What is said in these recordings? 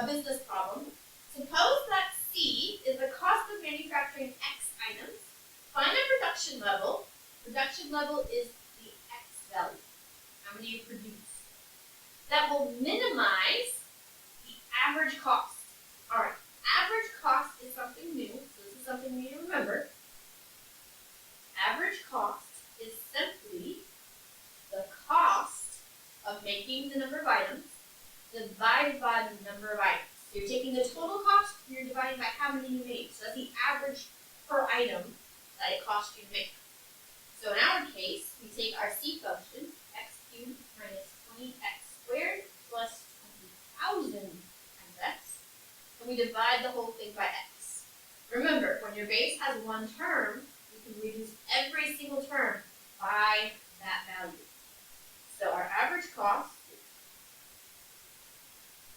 a business problem. Suppose that C is the cost of manufacturing X items. Find a production level. Production level is the X value. How many you produce? That will minimize the average cost. All right, average cost is something new, so this is something we need to remember. Average cost is simply the cost of making the number of items divided by the number of items. So you're taking the total cost and you're dividing by how many you made. So that's the average per item that it costs you to make. So in our case, we take our C function, x cubed minus 20x squared plus 20,000 times x, and we divide the whole thing by x. Remember, when your base has one term, you can reduce every single term by that value. So our average cost,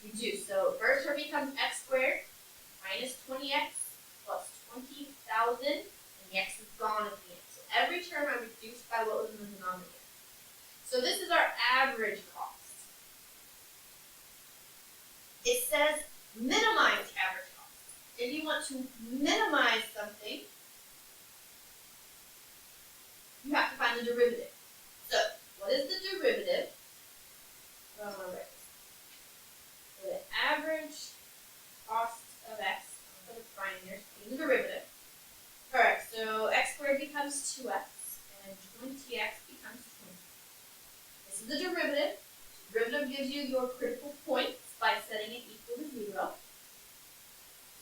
reduce. So first term becomes x squared minus 20x plus 20,000, and the x is gone at the end. So every term I reduced by what was in the denominator. So this is our average cost. It says minimize average cost. If you want to minimize something, you have to find the derivative. So what is the derivative? Well, I'm going to write this. So the average cost of x, I'm going to find here, so the derivative. Alright, so x squared becomes 2x, and 20x becomes 20. This is the derivative. The derivative gives you your critical points by setting it equal to 0.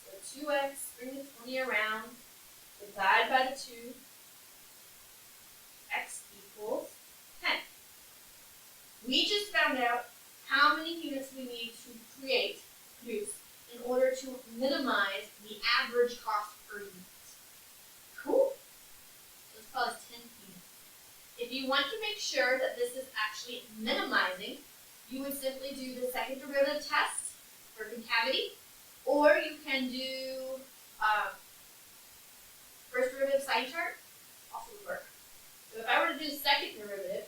So 2x, bring the 20 around, divide by the 2, x equals 10. We just found out how many units we need to produce in order to minimize the average cost per unit. Cool. So let's call this 10 units. If you want to make sure that this is actually minimizing, you would simply do the second derivative test for concavity, or you can do first derivative sign chart, also would work. So if I were to do the second derivative,